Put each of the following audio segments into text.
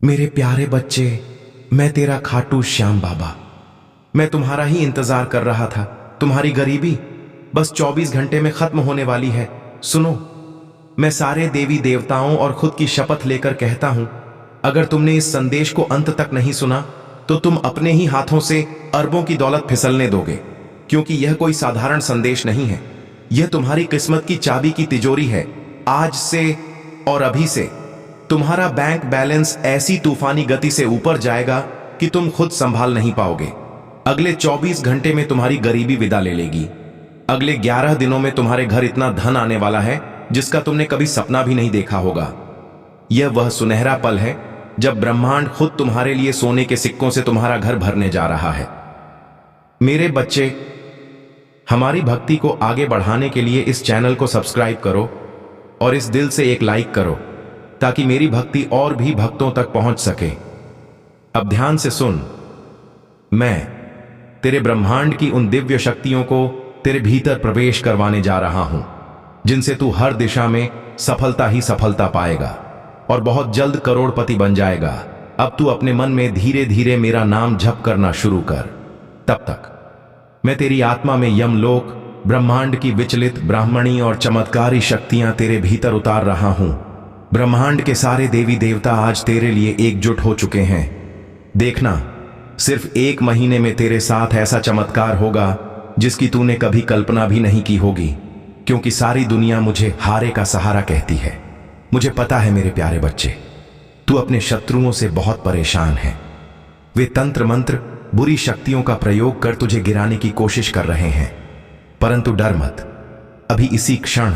मेरे प्यारे बच्चे, मैं तेरा खाटू श्याम बाबा। मैं तुम्हारा ही इंतजार कर रहा था। तुम्हारी गरीबी बस 24 घंटे में खत्म होने वाली है। सुनो, मैं सारे देवी देवताओं और खुद की शपथ लेकर कहता हूं, अगर तुमने इस संदेश को अंत तक नहीं सुना तो तुम अपने ही हाथों से अरबों की दौलत फिसलने दोगे। क्योंकि यह कोई साधारण संदेश नहीं है, यह तुम्हारी किस्मत की चाबी की तिजोरी है। आज से और अभी से तुम्हारा बैंक बैलेंस ऐसी तूफानी गति से ऊपर जाएगा कि तुम खुद संभाल नहीं पाओगे। अगले 24 घंटे में तुम्हारी गरीबी विदा ले लेगी। अगले 11 दिनों में तुम्हारे घर इतना धन आने वाला है जिसका तुमने कभी सपना भी नहीं देखा होगा। यह वह सुनहरा पल है जब ब्रह्मांड खुद तुम्हारे लिए सोने के सिक्कों से तुम्हारा घर भरने जा रहा है। मेरे बच्चे, हमारी भक्ति को आगे बढ़ाने के लिए इस चैनल को सब्सक्राइब करो और इस दिल से एक लाइक करो ताकि मेरी भक्ति और भी भक्तों तक पहुंच सके। अब ध्यान से सुन, मैं तेरे ब्रह्मांड की उन दिव्य शक्तियों को तेरे भीतर प्रवेश करवाने जा रहा हूं जिनसे तू हर दिशा में सफलता ही सफलता पाएगा और बहुत जल्द करोड़पति बन जाएगा। अब तू अपने मन में धीरे धीरे मेरा नाम जप करना शुरू कर। तब तक मैं तेरी आत्मा में यमलोक, ब्रह्मांड की विचलित ब्राह्मणी और चमत्कारी शक्तियां तेरे भीतर उतार रहा हूं। ब्रह्मांड के सारे देवी देवता आज तेरे लिए एकजुट हो चुके हैं। देखना, सिर्फ 1 महीने में तेरे साथ ऐसा चमत्कार होगा जिसकी तूने कभी कल्पना भी नहीं की होगी। क्योंकि सारी दुनिया मुझे हारे का सहारा कहती है। मुझे पता है मेरे प्यारे बच्चे, तू अपने शत्रुओं से बहुत परेशान है। वे तंत्र मंत्र, बुरी शक्तियों का प्रयोग कर तुझे गिराने की कोशिश कर रहे हैं। परंतु डर मत, अभी इसी क्षण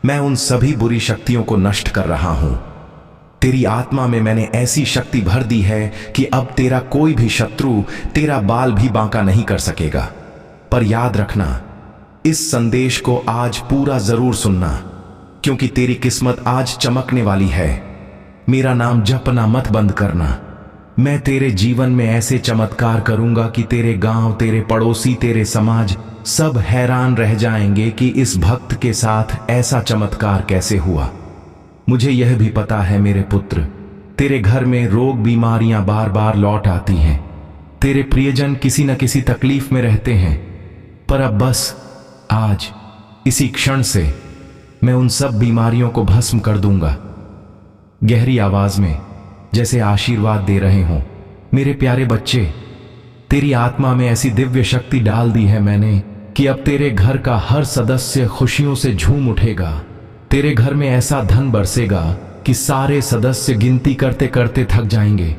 मैं उन सभी बुरी शक्तियों को नष्ट कर रहा हूं। तेरी आत्मा में मैंने ऐसी शक्ति भर दी है कि अब तेरा कोई भी शत्रु तेरा बाल भी बांका नहीं कर सकेगा। पर याद रखना, इस संदेश को आज पूरा जरूर सुनना, क्योंकि तेरी किस्मत आज चमकने वाली है। मेरा नाम जपना मत बंद करना। मैं तेरे जीवन में ऐसे चमत्कार करूंगा कि तेरे गांव, तेरे पड़ोसी, तेरे समाज सब हैरान रह जाएंगे कि इस भक्त के साथ ऐसा चमत्कार कैसे हुआ। मुझे यह भी पता है मेरे पुत्र, तेरे घर में रोग बीमारियां बार बार लौट आती हैं। तेरे प्रियजन किसी न किसी तकलीफ में रहते हैं। पर अब बस आज इसी क्षण से मैं उन सब बीमारियों को भस्म कर दूंगा। गहरी आवाज में जैसे आशीर्वाद दे रहे हों। मेरे प्यारे बच्चे, तेरी आत्मा में ऐसी दिव्य शक्ति डाल दी है मैंने कि अब तेरे घर का हर सदस्य खुशियों से झूम उठेगा। तेरे घर में ऐसा धन बरसेगा कि सारे सदस्य गिनती करते करते थक जाएंगे।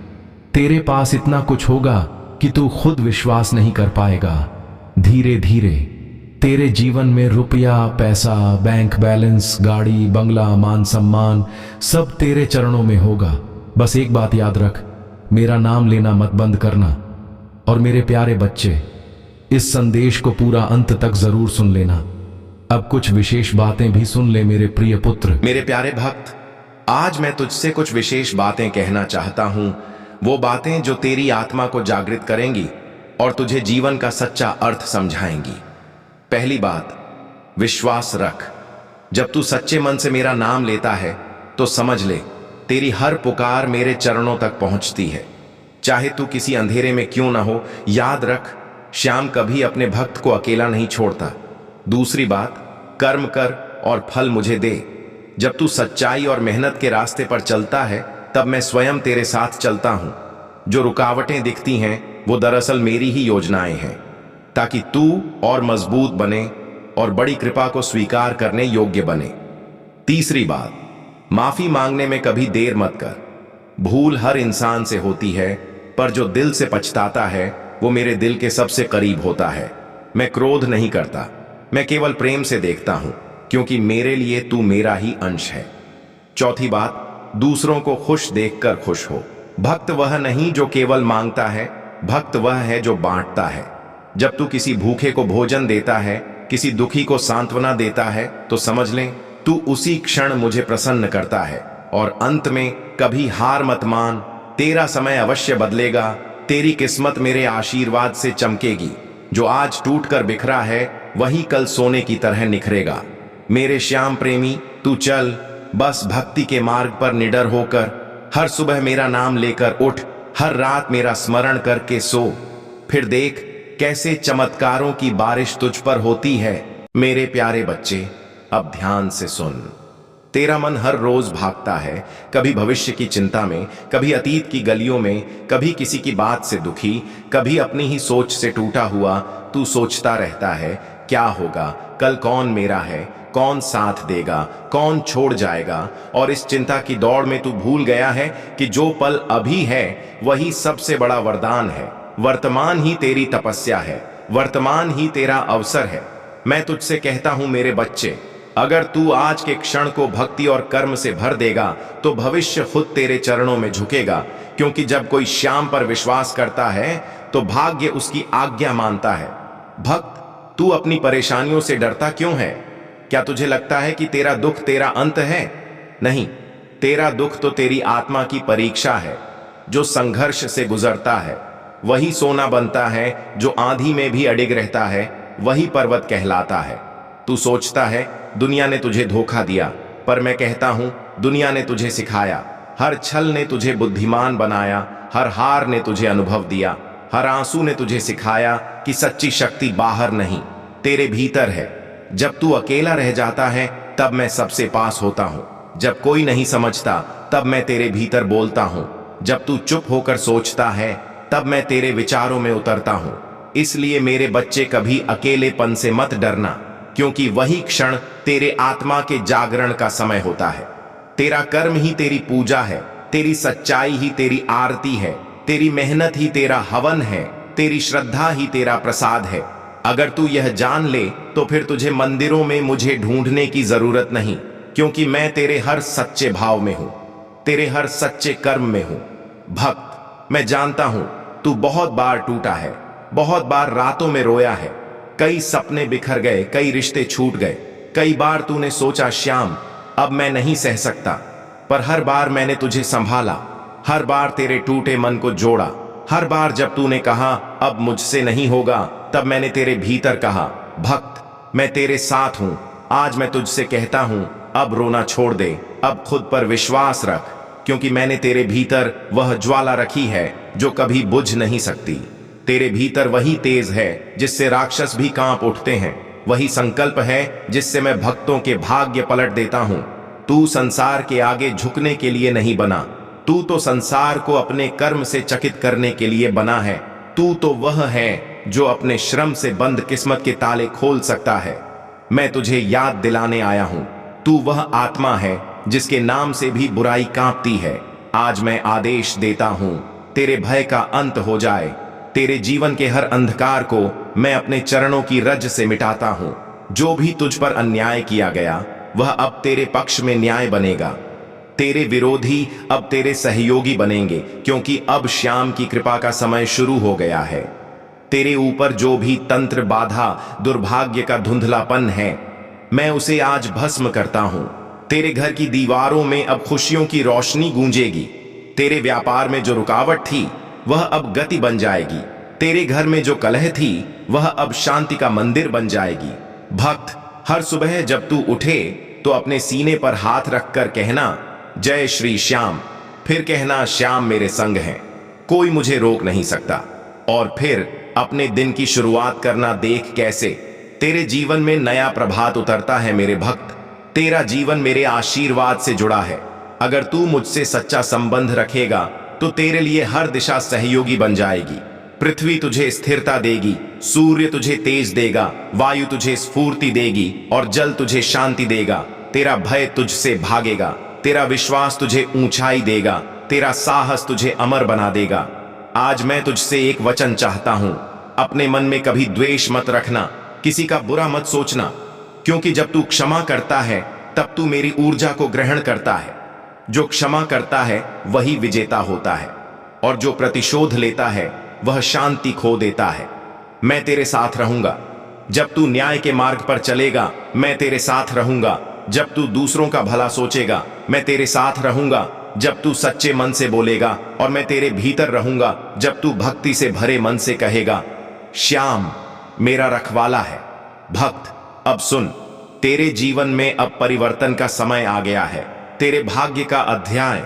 तेरे पास इतना कुछ होगा कि तू खुद विश्वास नहीं कर पाएगा। धीरे धीरे तेरे जीवन में रुपया, पैसा, बैंक बैलेंस, गाड़ी, बंगला, मान सम्मान सब तेरे चरणों में होगा। बस एक बात याद रख, मेरा नाम लेना मत बंद करना। और मेरे प्यारे बच्चे, इस संदेश को पूरा अंत तक जरूर सुन लेना। अब कुछ विशेष बातें भी सुन ले मेरे प्रिय पुत्र। मेरे प्यारे भक्त, आज मैं तुझसे कुछ विशेष बातें कहना चाहता हूं। वो बातें जो तेरी आत्मा को जागृत करेंगी और तुझे जीवन का सच्चा अर्थ समझाएंगी। पहली बात, विश्वास रख। जब तू सच्चे मन से मेरा नाम लेता है तो समझ ले, तेरी हर पुकार मेरे चरणों तक पहुंचती है, चाहे तू किसी अंधेरे में क्यों ना हो। याद रख, श्याम कभी अपने भक्त को अकेला नहीं छोड़ता। दूसरी बात, कर्म कर और फल मुझे दे। जब तू सच्चाई और मेहनत के रास्ते पर चलता है तब मैं स्वयं तेरे साथ चलता हूं। जो रुकावटें दिखती हैं वो दरअसल मेरी ही योजनाएं हैं, ताकि तू और मजबूत बने और बड़ी कृपा को स्वीकार करने योग्य बने। तीसरी बात, माफी मांगने में कभी देर मत कर। भूल हर इंसान से होती है, पर जो दिल से पछताता है वो मेरे दिल के सबसे करीब होता है। मैं क्रोध नहीं करता, मैं केवल प्रेम से देखता हूं, क्योंकि मेरे लिए तू मेरा ही अंश है। चौथी बात, दूसरों को खुश देखकर खुश हो। भक्त वह नहीं जो केवल मांगता है, भक्त वह है जो बांटता है। जब तू किसी भूखे को भोजन देता है, किसी दुखी को सांत्वना देता है, तो समझ लें तू उसी क्षण मुझे प्रसन्न करता है। और अंत में कभी हार मत मान, तेरा समय अवश्य बदलेगा। तेरी किस्मत मेरे आशीर्वाद से चमकेगी। जो आज टूटकर बिखरा है वही कल सोने की तरह निखरेगा। मेरे श्याम प्रेमी, तू चल, बस भक्ति के मार्ग पर निडर होकर हर सुबह मेरा नाम लेकर उठ, हर रात मेरा स्मरण करके सो। फिर देख कैसे चमत्कारों की बारिश तुझ पर होती है। मेरे प्यारे बच्चे, अब ध्यान से सुन। तेरा मन हर रोज भागता है, कभी भविष्य की चिंता में, कभी अतीत की गलियों में, कभी किसी की बात से दुखी, कभी अपनी ही सोच से टूटा हुआ। तू सोचता रहता है क्या होगा, कल कौन मेरा है, कौन साथ देगा, कौन छोड़ जाएगा। और इस चिंता की दौड़ में तू भूल गया है कि जो पल अभी है वही सबसे बड़ा वरदान है। वर्तमान ही तेरी तपस्या है, वर्तमान ही तेरा अवसर है। मैं तुझसे कहता हूं मेरे बच्चे, अगर तू आज के क्षण को भक्ति और कर्म से भर देगा तो भविष्य खुद तेरे चरणों में झुकेगा। क्योंकि जब कोई श्याम पर विश्वास करता है तो भाग्य उसकी आज्ञा मानता है। भक्त, तू अपनी परेशानियों से डरता क्यों है? क्या तुझे लगता है कि तेरा दुख तेरा अंत है? नहीं, तेरा दुख तो तेरी आत्मा की परीक्षा है। जो संघर्ष से गुजरता है वही सोना बनता है, जो आंधी में भी अडिग रहता है वही पर्वत कहलाता है। तू सोचता है दुनिया ने तुझे धोखा दिया, पर मैं कहता हूं दुनिया ने तुझे सिखाया। हर छल ने तुझे बुद्धिमान बनाया, हर हार ने तुझे अनुभव दिया, हर आंसू ने तुझे सिखाया कि सच्ची शक्ति बाहर नहीं तेरे भीतर है। जब तू अकेला रह जाता है तब मैं सबसे पास होता हूं। जब कोई नहीं समझता तब मैं तेरे भीतर बोलता हूं। जब तू चुप होकर सोचता है तब मैं तेरे विचारों में उतरता हूं। इसलिए मेरे बच्चे, कभी अकेलेपन से मत डरना, क्योंकि वही क्षण तेरे आत्मा के जागरण का समय होता है। तेरा कर्म ही तेरी पूजा है, तेरी सच्चाई ही तेरी आरती है, तेरी मेहनत ही तेरा हवन है, तेरी श्रद्धा ही तेरा प्रसाद है। अगर तू यह जान ले तो फिर तुझे मंदिरों में मुझे ढूंढने की जरूरत नहीं, क्योंकि मैं तेरे हर सच्चे भाव में हूं, तेरे हर सच्चे कर्म में हूं। भक्त, मैं जानता हूं तू बहुत बार टूटा है, बहुत बार रातों में रोया है, कई सपने बिखर गए, कई रिश्ते छूट गए। कई बार तूने सोचा श्याम अब मैं नहीं सह सकता, पर हर बार मैंने तुझे संभाला, हर बार तेरे टूटे मन को जोड़ा। हर बार जब तूने कहा अब मुझसे नहीं होगा, तब मैंने तेरे भीतर कहा भक्त मैं तेरे साथ हूं। आज मैं तुझसे कहता हूं अब रोना छोड़ दे, अब खुद पर विश्वास रख, क्योंकि मैंने तेरे भीतर वह ज्वाला रखी है जो कभी बुझ नहीं सकती। तेरे भीतर वही तेज है जिससे राक्षस भी कांप उठते हैं, वही संकल्प है जिससे मैं भक्तों के भाग्य पलट देता हूं। तू संसार के आगे झुकने के लिए नहीं बना, तू तो संसार को अपने कर्म से चकित करने के लिए बना है। तू तो वह है जो अपने श्रम से बंद किस्मत के ताले खोल सकता है। मैं तुझे याद दिलाने आया हूं, तू वह आत्मा है जिसके नाम से भी बुराई कांपती है। आज मैं आदेश देता हूं तेरे भय का अंत हो जाए। तेरे जीवन के हर अंधकार को मैं अपने चरणों की रज से मिटाता हूं। जो भी तुझ पर अन्याय किया गया वह अब तेरे पक्ष में न्याय बनेगा। तेरे विरोधी अब तेरे सहयोगी बनेंगे, क्योंकि अब श्याम की कृपा का समय शुरू हो गया है। तेरे ऊपर जो भी तंत्र, बाधा, दुर्भाग्य का धुंधलापन है, मैं उसे आज भस्म करता हूं। तेरे घर की दीवारों में अब खुशियों की रोशनी गूंजेगी। तेरे व्यापार में जो रुकावट थी वह अब गति बन जाएगी। तेरे घर में जो कलह थी वह अब शांति का मंदिर बन जाएगी। भक्त, हर सुबह जब तू उठे तो अपने सीने पर हाथ रखकर कहना जय श्री श्याम, फिर कहना श्याम मेरे संग हैं, कोई मुझे रोक नहीं सकता। और फिर अपने दिन की शुरुआत करना। देख कैसे तेरे जीवन में नया प्रभात उतरता है मेरे भक्त। तेरा जीवन मेरे आशीर्वाद से जुड़ा है। अगर तू मुझसे सच्चा संबंध रखेगा तो तेरे लिए हर दिशा सहयोगी बन जाएगी। पृथ्वी तुझे स्थिरता देगी, सूर्य तुझे तेज देगा, वायु तुझे स्फूर्ति देगी और जल तुझे शांति देगा। तेरा भय तुझसे भागेगा, तेरा विश्वास तुझे ऊंचाई देगा, तेरा साहस तुझे अमर बना देगा। आज मैं तुझसे एक वचन चाहता हूं, अपने मन में कभी द्वेष मत रखना, किसी का बुरा मत सोचना, क्योंकि जब तू क्षमा करता है तब तू मेरी ऊर्जा को ग्रहण करता है। जो क्षमा करता है वही विजेता होता है, और जो प्रतिशोध लेता है वह शांति खो देता है। मैं तेरे साथ रहूंगा। जब तू न्याय के मार्ग पर चलेगा मैं तेरे साथ रहूंगा। जब तू दूसरों का भला सोचेगा मैं तेरे साथ रहूंगा। जब तू सच्चे मन से बोलेगा और मैं तेरे भीतर रहूंगा। जब तू भक्ति से भरे मन से कहेगा श्याम मेरा रखवाला है। भक्त, अब सुन, तेरे जीवन में अब परिवर्तन का समय आ गया है। तेरे भाग्य का अध्याय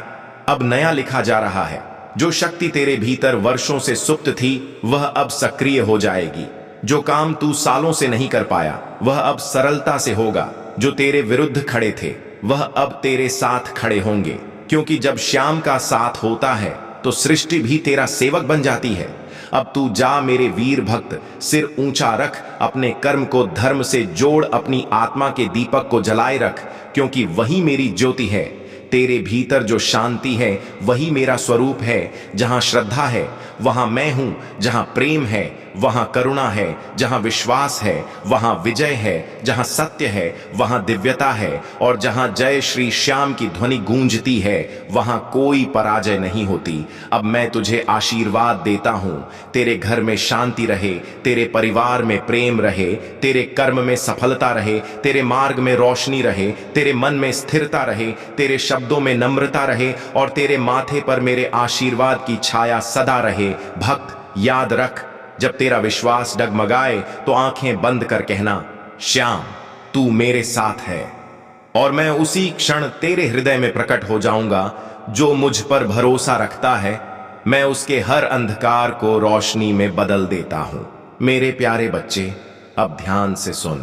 अब नया लिखा जा रहा है। जो शक्ति तेरे भीतर वर्षों से सुप्त थी वह अब सक्रिय हो जाएगी। जो काम तू सालों से नहीं कर पाया वह अब सरलता से होगा। जो तेरे विरुद्ध खड़े थे वह अब तेरे साथ खड़े होंगे, क्योंकि जब श्याम का साथ होता है तो सृष्टि भी तेरा सेवक बन जाती है। अब तू जा मेरे वीर भक्त, सिर ऊंचा रख, अपने कर्म को धर्म से जोड़, अपनी आत्मा के दीपक को जलाए रख, क्योंकि वही मेरी ज्योति है। तेरे भीतर जो शांति है वही मेरा स्वरूप है। जहां श्रद्धा है वहां मैं हूं, जहां प्रेम है वहां करुणा है, जहां विश्वास है वहां विजय है, जहां सत्य है वहां दिव्यता है, और जहां जय श्री श्याम की ध्वनि गूंजती है वहां कोई पराजय नहीं होती। अब मैं तुझे आशीर्वाद देता हूं, तेरे घर में शांति रहे, तेरे परिवार में प्रेम रहे, तेरे कर्म में सफलता रहे, तेरे मार्ग में रोशनी रहे, तेरे मन में स्थिरता रहे, तेरे शब्दों में नम्रता रहे, और तेरे माथे पर मेरे आशीर्वाद की छाया सदा रहे। भक्त याद रख, जब तेरा विश्वास डगमगाए तो आंखें बंद कर कहना, श्याम तू मेरे साथ है, और मैं उसी क्षण तेरे हृदय में प्रकट हो जाऊंगा। जो मुझ पर भरोसा रखता है मैं उसके हर अंधकार को रोशनी में बदल देता हूं। मेरे प्यारे बच्चे, अब ध्यान से सुन।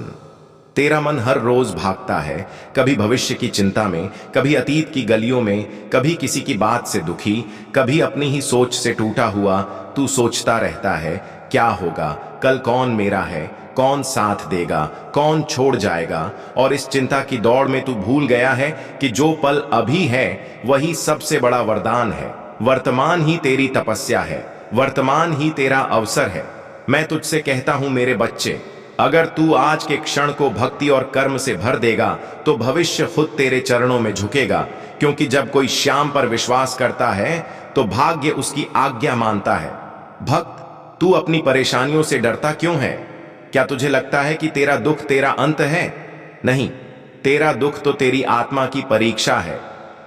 तेरा मन हर रोज भागता है, कभी भविष्य की चिंता में, कभी अतीत की गलियों में, कभी किसी की बात से दुखी, कभी अपनी ही सोच से टूटा हुआ। तू सोचता रहता है क्या होगा, कल कौन मेरा है, कौन साथ देगा, कौन छोड़ जाएगा, और इस चिंता की दौड़ में तू भूल गया है कि जो पल अभी है वही सबसे बड़ा वरदान है। वर्तमान ही तेरी तपस्या है, वर्तमान ही तेरा अवसर है। मैं तुझसे कहता हूं मेरे बच्चे, अगर तू आज के क्षण को भक्ति और कर्म से भर देगा तो भविष्य खुद तेरे चरणों में झुकेगा, क्योंकि जब कोई श्याम पर विश्वास करता है तो भाग्य उसकी आज्ञा मानता है। भक्त, तू अपनी परेशानियों से डरता क्यों है? क्या तुझे लगता है कि तेरा दुख तेरा अंत है? नहीं, तेरा दुख तो तेरी आत्मा की परीक्षा है।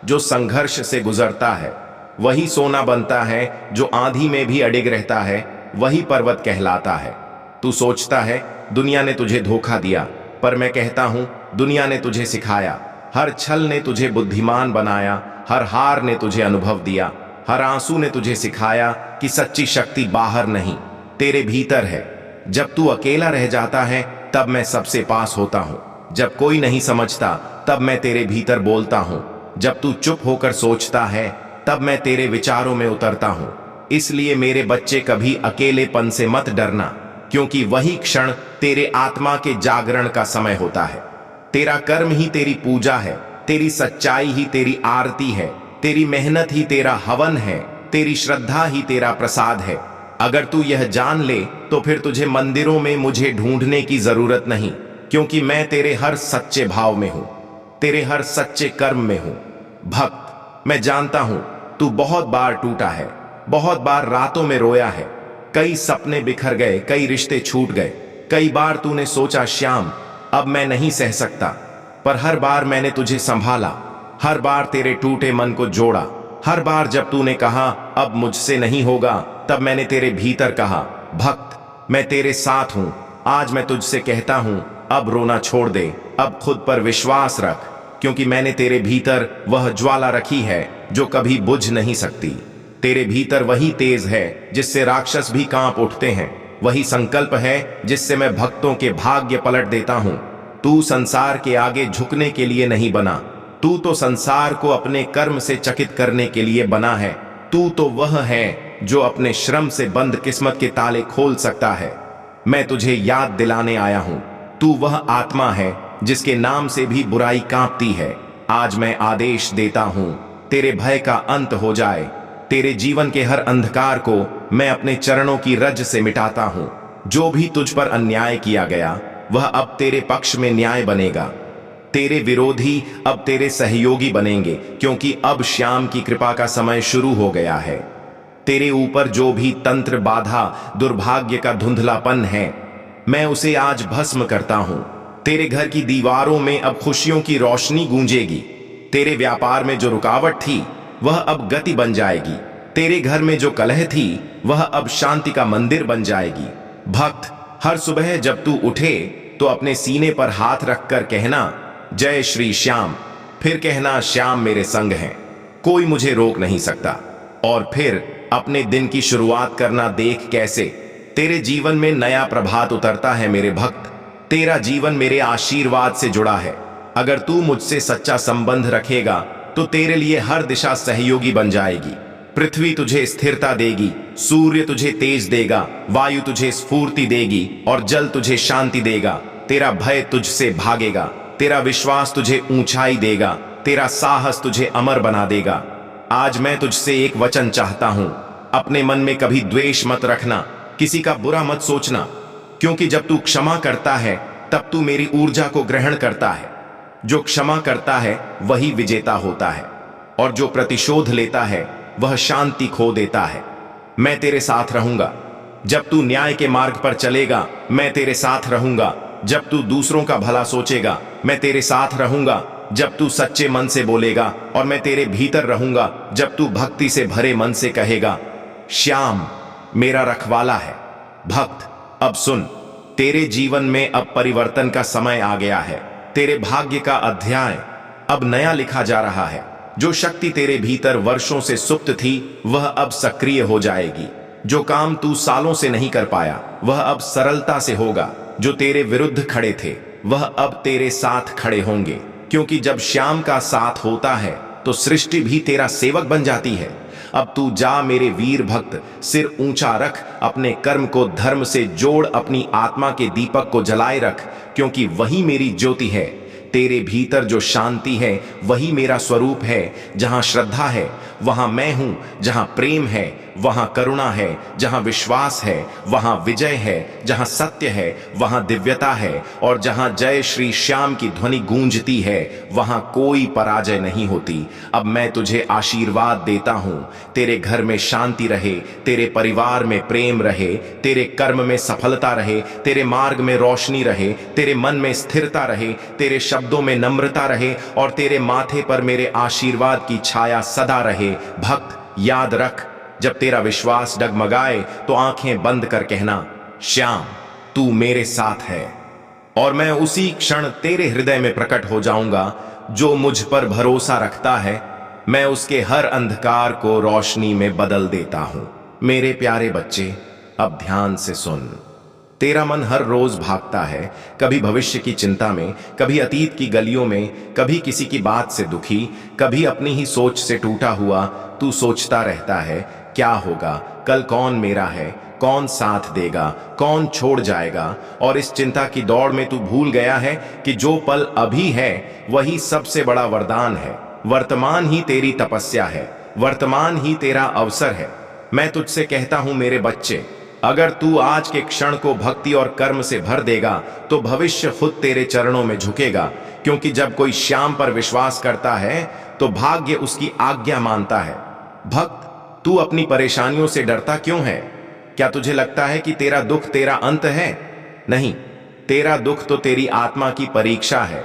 जो संघर्ष से गुजरता है वही सोना बनता है, जो आंधी में भी अडिग रहता है वही पर्वत कहलाता है। तू सोचता है दुनिया ने तुझे धोखा दिया, पर मैं कहता हूं दुनिया ने तुझे सिखाया। हर छल ने तुझे बुद्धिमान बनाया, हर हार ने तुझे अनुभव दिया, हर आंसू ने तुझे सिखाया कि सच्ची शक्ति बाहर नहीं तेरे भीतर है। जब तू अकेला रह जाता है तब मैं सबसे पास होता हूं, जब कोई नहीं समझता तब मैं तेरे भीतर बोलता हूं, जब तू चुप होकर सोचता है तब मैं तेरे विचारों में उतरता हूं। इसलिए मेरे बच्चे, कभी अकेलेपन से मत डरना, क्योंकि वही क्षण तेरे आत्मा के जागरण का समय होता है। तेरा कर्म ही तेरी पूजा है, तेरी सच्चाई ही तेरी आरती है, तेरी मेहनत ही तेरा हवन है, तेरी श्रद्धा ही तेरा प्रसाद है। अगर तू यह जान ले तो फिर तुझे मंदिरों में मुझे ढूंढने की जरूरत नहीं, क्योंकि मैं तेरे हर सच्चे भाव में हूं, तेरे हर सच्चे कर्म में हूं। भक्त, मैं जानता हूं तू बहुत बार टूटा है, बहुत बार रातों में रोया है, कई सपने बिखर गए, कई रिश्ते छूट गए, कई बार तूने सोचा श्याम अब मैं नहीं सह सकता, पर हर बार मैंने तुझे संभाला, हर बार तेरे टूटे मन को जोड़ा। हर बार जब तूने कहा अब मुझसे नहीं होगा, तब मैंने तेरे भीतर कहा भक्त मैं तेरे साथ हूं। आज मैं तुझसे कहता हूं अब रोना छोड़ दे, अब खुद पर विश्वास रख, क्योंकि मैंने तेरे भीतर वह ज्वाला रखी है जो कभी बुझ नहीं सकती। तेरे भीतर वही तेज है जिससे राक्षस भी कांप उठते हैं, वही संकल्प है जिससे मैं भक्तों के भाग्य पलट देता हूं। तू संसार के आगे झुकने के लिए नहीं बना, तू तो संसार को अपने कर्म से चकित करने के लिए बना है। तू तो वह है जो अपने श्रम से बंद किस्मत के ताले खोल सकता है। मैं तुझे याद दिलाने आया हूं, तू वह आत्मा है जिसके नाम से भी बुराई कांपती है। आज मैं आदेश देता हूं तेरे भय का अंत हो जाए, तेरे जीवन के हर अंधकार को मैं अपने चरणों की रज से मिटाता हूं। जो भी तुझ पर अन्याय किया गया वह अब तेरे पक्ष में न्याय बनेगा, तेरे विरोधी अब तेरे सहयोगी बनेंगे, क्योंकि अब श्याम की कृपा का समय शुरू हो गया है। तेरे ऊपर जो भी तंत्र, बाधा, दुर्भाग्य का धुंधलापन है, मैं उसे आज भस्म करता हूं। तेरे घर की दीवारों में अब खुशियों की रोशनी गूंजेगी, तेरे व्यापार में जो रुकावट थी वह अब गति बन जाएगी, तेरे घर में जो कलह थी वह अब शांति का मंदिर बन जाएगी। भक्त, हर सुबह जब तू उठे तो अपने सीने पर हाथ रखकर कहना जय श्री श्याम, फिर कहना श्याम मेरे संग हैं। कोई मुझे रोक नहीं सकता। और फिर अपने दिन की शुरुआत करना देख कैसे तेरे जीवन में नया प्रभात उतरता है। मेरे भक्त, तेरा जीवन मेरे आशीर्वाद से जुड़ा है। अगर तू मुझसे सच्चा संबंध रखेगा तो तेरे लिए हर दिशा सहयोगी बन जाएगी। पृथ्वी तुझे स्थिरता देगी, सूर्य तुझे तेज देगा, वायु तुझे स्फूर्ति देगी और जल तुझे शांति देगा। तेरा भय तुझसे भागेगा, तेरा विश्वास तुझे ऊंचाई देगा, तेरा साहस तुझे अमर बना देगा। आज मैं तुझसे एक वचन चाहता हूं, अपने मन में कभी द्वेष मत रखना, किसी का बुरा मत सोचना, क्योंकि जब तू क्षमा करता है तब तू मेरी ऊर्जा को ग्रहण करता है। जो क्षमा करता है वही विजेता होता है और जो प्रतिशोध लेता है वह शांति खो देता है। मैं तेरे साथ रहूंगा। जब तू न्याय के मार्ग पर चलेगा मैं तेरे साथ रहूंगा। जब तू दूसरों का भला सोचेगा मैं तेरे साथ रहूंगा। जब तू सच्चे मन से बोलेगा और मैं तेरे भीतर रहूंगा। जब तू भक्ति से भरे मन से कहेगा, श्याम मेरा रखवाला है। भक्त, अब सुन, तेरे जीवन में अब परिवर्तन का समय आ गया है। तेरे भाग्य का अध्याय अब नया लिखा जा रहा है। जो शक्ति तेरे भीतर वर्षों से सुप्त थी वह अब सक्रिय हो जाएगी। जो काम तू सालों से नहीं कर पाया वह अब सरलता से होगा। जो तेरे विरुद्ध खड़े थे वह अब तेरे साथ खड़े होंगे, क्योंकि जब श्याम का साथ होता है तो सृष्टि भी तेरा सेवक बन जाती है। अब तू जा मेरे वीर भक्त, सिर ऊंचा रख, अपने कर्म को धर्म से जोड़, अपनी आत्मा के दीपक को जलाए रख, क्योंकि वही मेरी ज्योति है। तेरे भीतर जो शांति है वही मेरा स्वरूप है। जहां श्रद्धा है वहां मैं हूं, जहां प्रेम है वहां करुणा है, जहां विश्वास है वहां विजय है, जहां सत्य है वहां दिव्यता है और जहां जय श्री श्याम की ध्वनि गूंजती है वहां कोई पराजय नहीं होती। अब मैं तुझे आशीर्वाद देता हूं, तेरे घर में शांति रहे, तेरे परिवार में प्रेम रहे, तेरे कर्म में सफलता रहे, तेरे मार्ग में रोशनी रहे, तेरे मन में स्थिरता रहे, तेरे शब्दों में नम्रता रहे और तेरे माथे पर मेरे आशीर्वाद की छाया सदा रहे। भक्त, याद रख, जब तेरा विश्वास डगमगाए तो आंखें बंद कर कहना, श्याम तू मेरे साथ है। और मैं उसी क्षण तेरे हृदय में प्रकट हो जाऊंगा। जो मुझ पर भरोसा रखता है मैं उसके हर अंधकार को रोशनी में बदल देता हूं। मेरे प्यारे बच्चे, अब ध्यान से सुन। तेरा मन हर रोज भागता है, कभी भविष्य की चिंता में, कभी अतीत की गलियों में, कभी किसी की बात से दुखी, कभी अपनी ही सोच से टूटा हुआ। तू सोचता रहता है, क्या होगा कल, कौन मेरा है, कौन साथ देगा, कौन छोड़ जाएगा। और इस चिंता की दौड़ में तू भूल गया है कि जो पल अभी है वही सबसे बड़ा वरदान है। वर्तमान ही तेरी तपस्या है, वर्तमान ही तेरा अवसर है। मैं तुझसे कहता हूं मेरे बच्चे, अगर तू आज के क्षण को भक्ति और कर्म से भर देगा तो भविष्य खुद तेरे चरणों में झुकेगा। क्योंकि जब कोई श्याम पर विश्वास करता है तो भाग्य उसकी आज्ञा मानता है। भक्त, तू अपनी परेशानियों से डरता क्यों है? क्या तुझे लगता है कि तेरा दुख तेरा अंत है? नहीं, तेरा दुख तो तेरी आत्मा की परीक्षा है।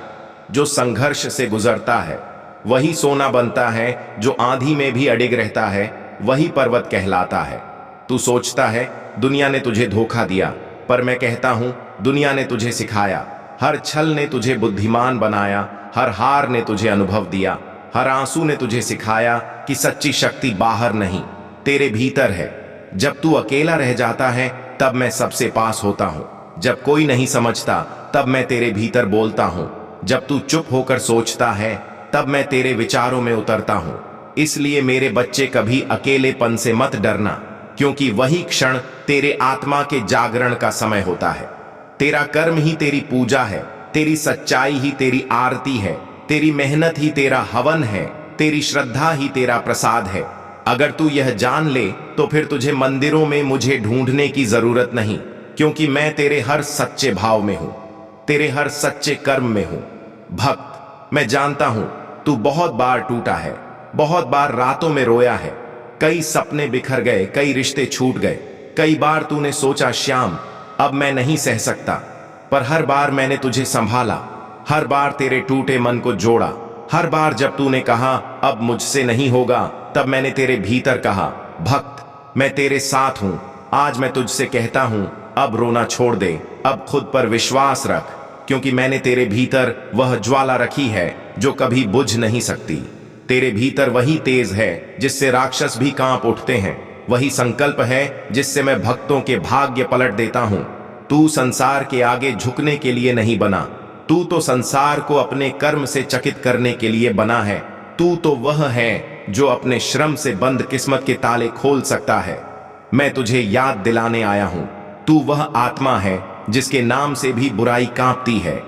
जो संघर्ष से गुजरता है वही सोना बनता है, जो आंधी में भी अडिग रहता है वही पर्वत कहलाता है। तू सोचता है दुनिया ने तुझे धोखा दिया, पर मैं कहता हूं दुनिया ने तुझे सिखाया। हर छल ने तुझे बुद्धिमान बनाया, हर हार ने तुझे अनुभव दिया, हर आंसू ने तुझे सिखाया कि सच्ची शक्ति बाहर नहीं तेरे भीतर है। जब तू अकेला रह जाता है तब मैं सबसे पास होता हूं, जब कोई नहीं समझता तब मैं तेरे भीतर बोलता हूं, जब तू चुप होकर सोचता है तब मैं तेरे विचारों में उतरता हूं। इसलिए मेरे बच्चे, कभी अकेलेपन से मत डरना, क्योंकि वही क्षण तेरे आत्मा के जागरण का समय होता है। तेरा कर्म ही तेरी पूजा है, तेरी सच्चाई ही तेरी आरती है, तेरी मेहनत ही तेरा हवन है, तेरी श्रद्धा ही तेरा प्रसाद है। अगर तू यह जान ले तो फिर तुझे मंदिरों में मुझे ढूंढने की जरूरत नहीं, क्योंकि मैं तेरे हर सच्चे भाव में हूं, तेरे हर सच्चे कर्म में हूं। भक्त, मैं जानता हूं तू बहुत बार टूटा है, बहुत बार रातों में रोया है, कई सपने बिखर गए, कई रिश्ते छूट गए, कई बार तूने सोचा श्याम अब मैं नहीं सह सकता, पर हर बार मैंने तुझे संभाला, हर बार तेरे टूटे मन को जोड़ा। हर बार जब तूने कहा अब मुझसे नहीं होगा, तब मैंने तेरे भीतर कहा भक्त मैं तेरे साथ हूं। आज मैं तुझसे कहता हूं अब रोना छोड़ दे, अब खुद पर विश्वास रख, क्योंकि मैंने तेरे भीतर वह ज्वाला रखी है जो कभी बुझ नहीं सकती। तेरे भीतर वही तेज है जिससे राक्षस भी कांप उठते हैं। वही संकल्प है जिससे मैं भक्तों के भाग्य पलट देता हूं। तू संसार के आगे झुकने के लिए नहीं बना, तू तो संसार को अपने कर्म से चकित करने के लिए बना है। तू तो वह है जो अपने श्रम से बंद किस्मत के ताले खोल सकता है। मैं तुझे याद दिलाने आया हूं, तू वह आत्मा है जिसके नाम से भी बुराई कांपती है।